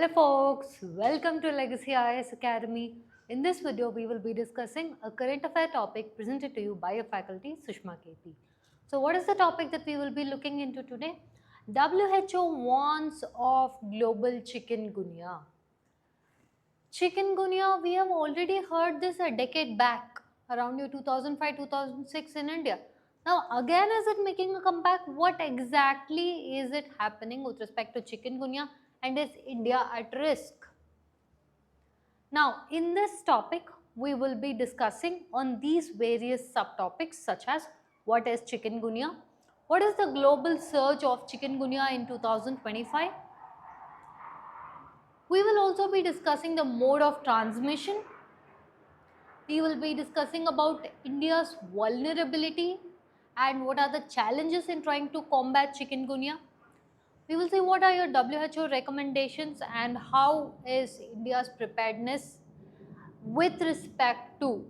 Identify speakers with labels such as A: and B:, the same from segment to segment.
A: Hello folks, welcome to Legacy IAS Academy. In this video, we will be discussing a current affair topic presented to you by your faculty Sushma KP. So what is the topic that we will be looking into today? WHO warns of global chikungunya. Chikungunya, we have already heard this a decade back, around 2005-2006 in India. Now again, is it making a comeback? What exactly is it happening with respect to chikungunya, and is India at risk? Now in this topic, we will be discussing on these various subtopics such as what is chikungunya, what is the global surge of chikungunya in 2025. We will also be discussing the mode of transmission. We will be discussing about India's vulnerability and what are the challenges in trying to combat chikungunya. We will see what are your WHO recommendations and how is India's preparedness with respect to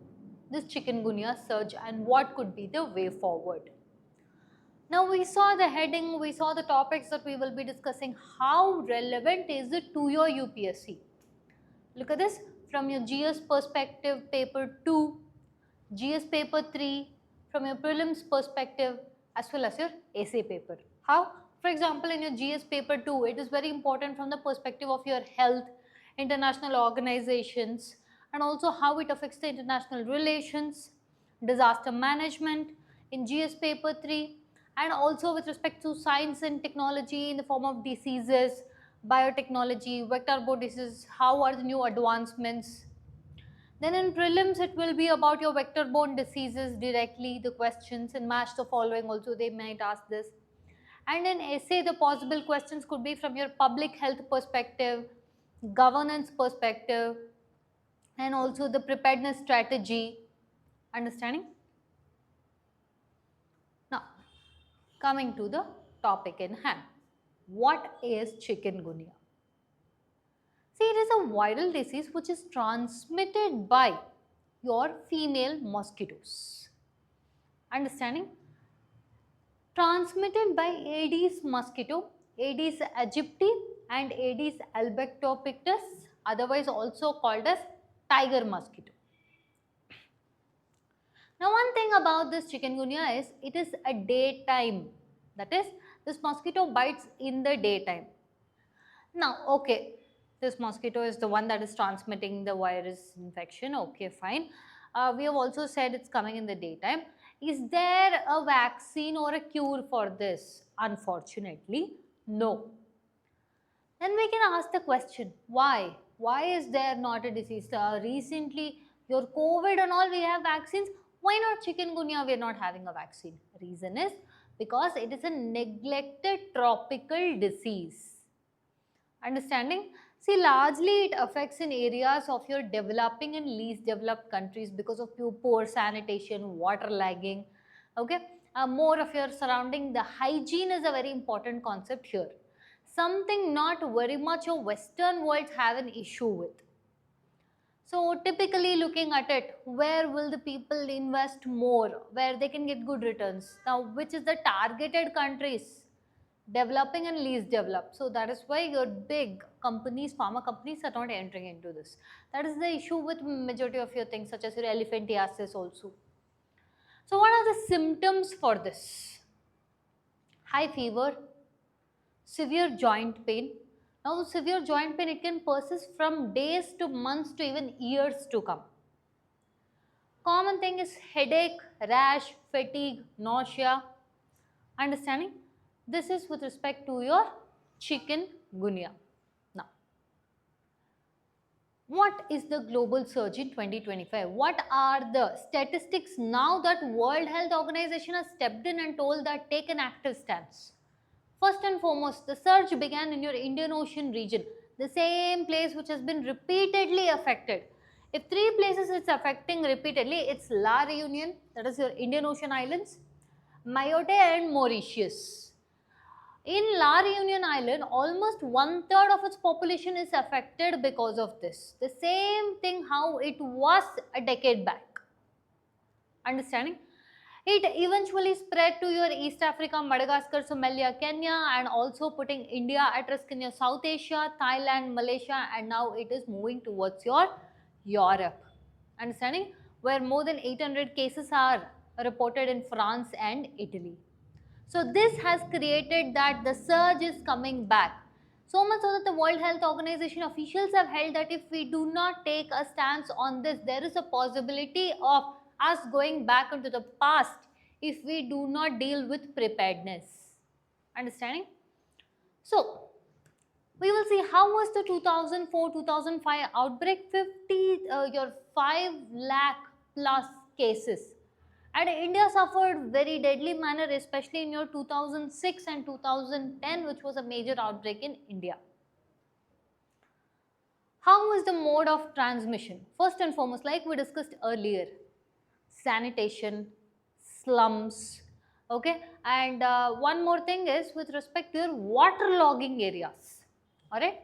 A: this chikungunya surge and what could be the way forward. Now we saw the heading, we saw the topics that we will be discussing. How relevant is it to your UPSC? Look at this, from your GS perspective, paper 2, GS paper 3, from your prelims perspective as well as your essay paper. How? For example, in your GS paper 2, it is very important from the perspective of your health, international organizations, and also how it affects the international relations, disaster management in GS paper 3, and also with respect to science and technology in the form of diseases, biotechnology, vector-borne diseases, how are the new advancements. Then in prelims, it will be about your vector-borne diseases directly, the questions, and match the following also they might ask this. And in essay, the possible questions could be from your public health perspective, governance perspective, and also the preparedness strategy. Understanding? Now, coming to the topic in hand. What is chikungunya? See, it is a viral disease which is transmitted by your female mosquitoes. Understanding? Transmitted by Aedes mosquito, Aedes aegypti and Aedes albopictus, otherwise also called as tiger mosquito. Now one thing about this chikungunya is it is a daytime, that is this mosquito bites in the daytime. Now okay, this mosquito is the one that is transmitting the virus infection, okay fine. We have also said it's coming in the daytime. Is there a vaccine or a cure for this? Unfortunately, no. Then we can ask the question, why? Why is there not a disease? Recently, your COVID and all, we have vaccines. Why not chikungunya? We are not having a vaccine. Reason is because it is a neglected tropical disease. Understanding? See, largely it affects in areas of your developing and least developed countries because of poor sanitation, water lagging, okay. More of your surrounding, the hygiene is a very important concept here. Something not very much of Western world have an issue with. So typically looking at it, where will the people invest more, where they can get good returns? Now, which is the targeted countries? Developing and least developed. So that is why your big companies, pharma companies are not entering into this. That is the issue with majority of your things such as your elephantiasis also. So what are the symptoms for this? High fever, severe joint pain. Now severe joint pain, it can persist from days to months to even years to come. Common thing is headache, rash, fatigue, nausea. Understanding? This is with respect to your chikungunya. Now, what is the global surge in 2025? What are the statistics now that World Health Organization has stepped in and told that take an active stance? First and foremost, the surge began in your Indian Ocean region, the same place which has been repeatedly affected. If three places it's affecting repeatedly, it's La Reunion, that is your Indian Ocean islands, Mayotte and Mauritius. In La Reunion Island, almost 1/3 of its population is affected because of this. The same thing how it was a decade back. Understanding? It eventually spread to your East Africa, Madagascar, Somalia, Kenya, and also putting India at risk in your South Asia, Thailand, Malaysia, and now it is moving towards your Europe. Understanding? Where more than 800 cases are reported in France and Italy. So this has created that the surge is coming back. So much so that the World Health Organization officials have held that if we do not take a stance on this, there is a possibility of us going back into the past if we do not deal with preparedness. Understanding? So, we will see how was the 2004-2005 outbreak. 5 lakh plus cases. And India suffered very deadly manner, especially in your 2006 and 2010, which was a major outbreak in India. How was the mode of transmission? First and foremost, like we discussed earlier, sanitation, slums, okay, and one more thing is with respect to your waterlogging areas, alright.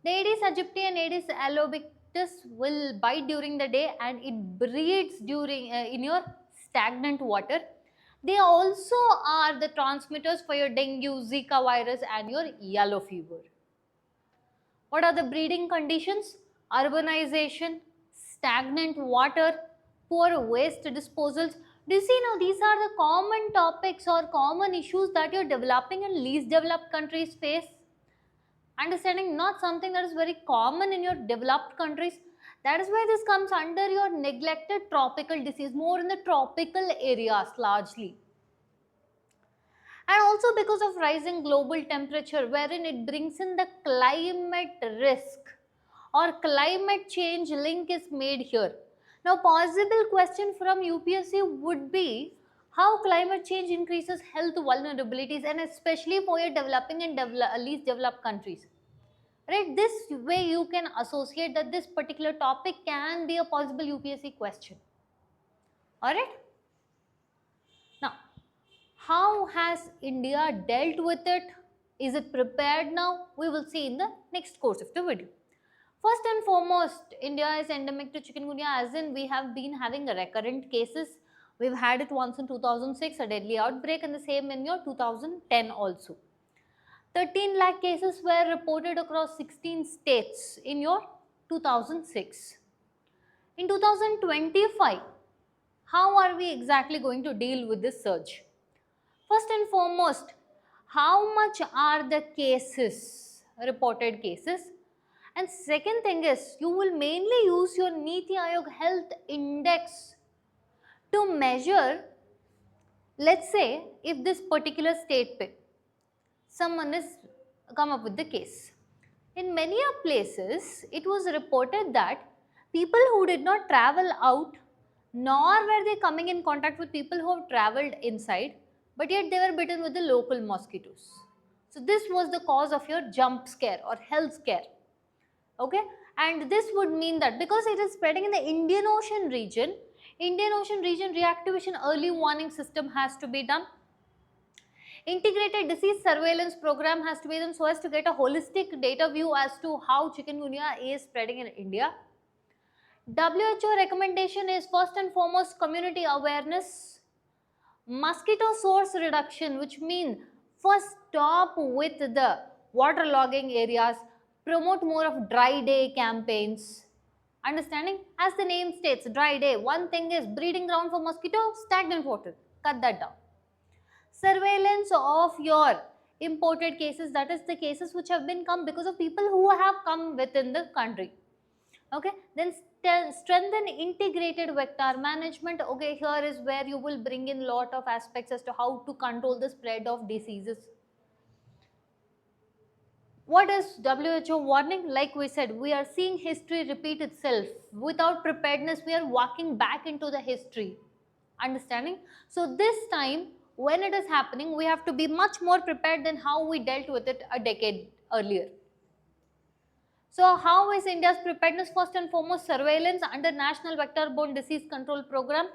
A: The Aedes aegypti and Aedes albopictus will bite during the day and it breeds during in your stagnant water. They also are the transmitters for your dengue, Zika virus and your yellow fever. What are the breeding conditions? Urbanization, stagnant water, poor waste disposals. Do you see now these are the common topics or common issues that your developing and least developed countries face? Understanding not something that is very common in your developed countries. That is why this comes under your neglected tropical disease, more in the tropical areas largely. And also because of rising global temperature, wherein it brings in the climate risk or climate change link is made here. Now, possible question from UPSC would be how climate change increases health vulnerabilities and especially for your developing and least developed countries. Right, this way you can associate that this particular topic can be a possible UPSC question. Alright. Now, how has India dealt with it? Is it prepared now? We will see in the next course of the video. First and foremost, India is endemic to chikungunya, as in we have been having recurrent cases. We've had it once in 2006, a deadly outbreak, and the same in your 2010 also. 13 lakh cases were reported across 16 states in your 2006. In 2025, how are we exactly going to deal with this surge? First and foremost, how much are the cases, reported cases? And second thing is, you will mainly use your Niti Aayog Health Index to measure, let's say, if this particular state someone is come up with the case. In many places, it was reported that people who did not travel out, nor were they coming in contact with people who have travelled inside, but yet they were bitten with the local mosquitoes. So this was the cause of your jump scare or health scare. Okay, and this would mean that because it is spreading in the Indian Ocean region reactivation early warning system has to be done. Integrated disease surveillance program has to be done so as to get a holistic data view as to how chikungunya is spreading in India. WHO recommendation is first and foremost community awareness, mosquito source reduction, which means first stop with the waterlogging areas, promote more of dry day campaigns. Understanding? As the name states, dry day. One thing is breeding ground for mosquito, stagnant water. Cut that down. Surveillance of your imported cases, that is the cases which have been come because of people who have come within the country. Okay, then strengthen integrated vector management. Okay, here is where you will bring in lot of aspects as to how to control the spread of diseases. What is WHO warning? Like we said, we are seeing history repeat itself. Without preparedness, we are walking back into the history. Understanding? So this time, when it is happening, we have to be much more prepared than how we dealt with it a decade earlier. So how is India's preparedness? First and foremost, surveillance under National Vector-Borne Disease Control Program.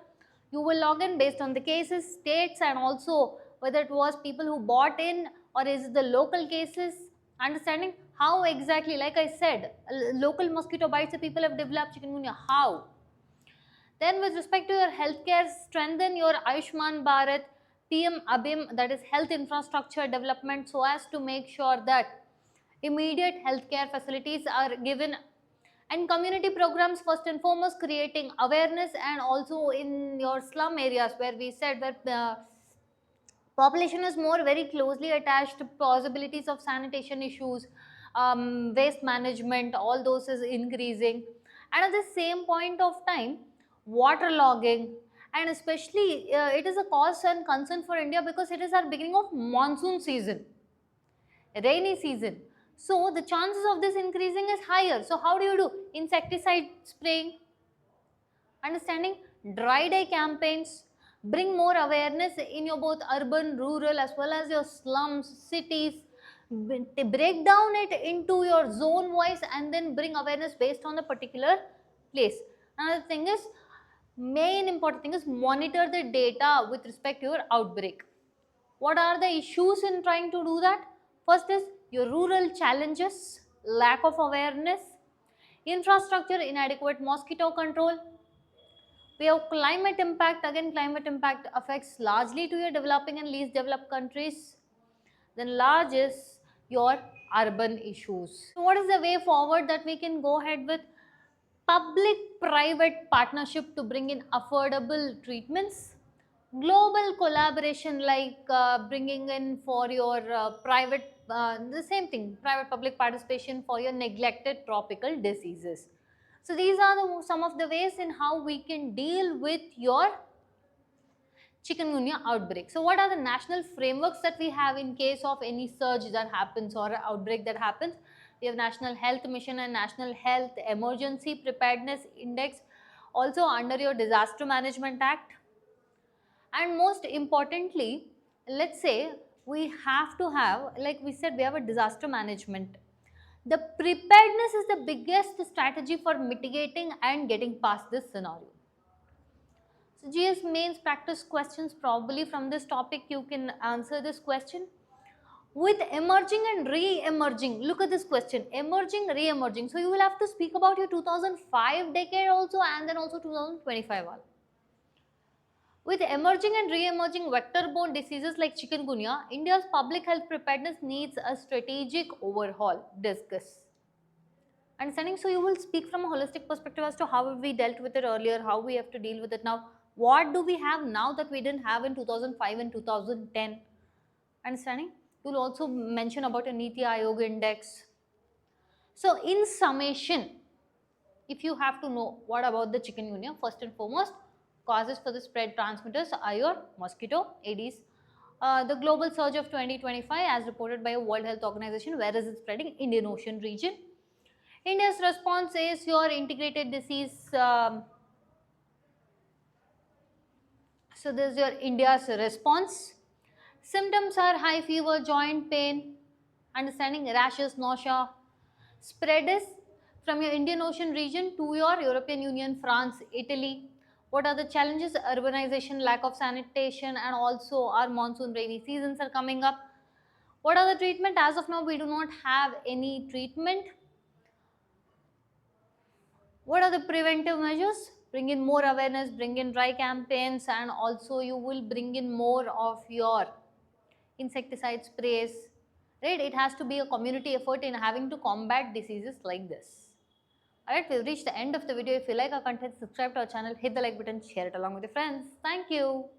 A: You will log in based on the cases, states, and also whether it was people who bought in or is it the local cases. Understanding how exactly, like I said, local mosquito bites, the people have developed chikungunya. How? Then with respect to your healthcare, strengthen your Ayushman Bharat, PM ABIM, that is health infrastructure development, so as to make sure that immediate healthcare facilities are given, and community programs first and foremost, creating awareness, and also in your slum areas where we said that population is more very closely attached to possibilities of sanitation issues, waste management, all those is increasing. And at the same point of time, water logging, and especially it is a cause and concern for India because it is our beginning of monsoon season, rainy season. So the chances of this increasing is higher. So how do you do? Insecticide spraying, understanding, dry day campaigns, bring more awareness in your both urban, rural as well as your slums, cities, break down it into your zone wise and then bring awareness based on the particular place. Another thing is, main important thing is monitor the data with respect to your outbreak. What are the issues in trying to do that? First is your rural challenges, lack of awareness, infrastructure, inadequate mosquito control. We have climate impact. Again, climate impact affects largely to your developing and least developed countries. Then large is your urban issues. So what is the way forward that we can go ahead with? Public-private partnership to bring in affordable treatments. Global collaboration like bringing in for your the same thing, private public participation for your neglected tropical diseases. So these are some of the ways in how we can deal with your chikungunya outbreak. So what are the national frameworks that we have in case of any surge that happens or outbreak that happens? We have National Health Mission and National Health Emergency Preparedness Index, also under your Disaster Management Act. And most importantly, let's say we have to have, like we said, we have a disaster management. The preparedness is the biggest strategy for mitigating and getting past this scenario. So GS mains practice questions, probably from this topic you can answer this question. With emerging and re-emerging, look at this question, emerging, re-emerging. So you will have to speak about your 2005 decade also and then also 2025 one. With emerging and re-emerging vector-borne diseases like chikungunya, India's public health preparedness needs a strategic overhaul. Discuss. Understanding? So you will speak from a holistic perspective as to how we dealt with it earlier, how we have to deal with it now. What do we have now that we didn't have in 2005 and 2010? Understanding? You will also mention about a Niti Aayog index. So in summation, if you have to know what about the chikungunya, first and foremost, causes for the spread transmitters are your mosquito, Aedes. The global surge of 2025 as reported by a World Health Organization, where is it spreading? Indian Ocean region. India's response is your integrated disease. So this is your India's response. Symptoms are high fever, joint pain, understanding, rashes, nausea. Spread is from your Indian Ocean region to your European Union, France, Italy. What are the challenges? Urbanization, lack of sanitation, and also our monsoon rainy seasons are coming up. What are the treatment? As of now, we do not have any treatment. What are the preventive measures? Bring in more awareness, bring in dry campaigns, and also you will bring in more of your insecticide sprays, right? It has to be a community effort in having to combat diseases like this. Alright, we've reached the end of the video. If you like our content, subscribe to our channel, hit the like button, share it along with your friends. Thank you.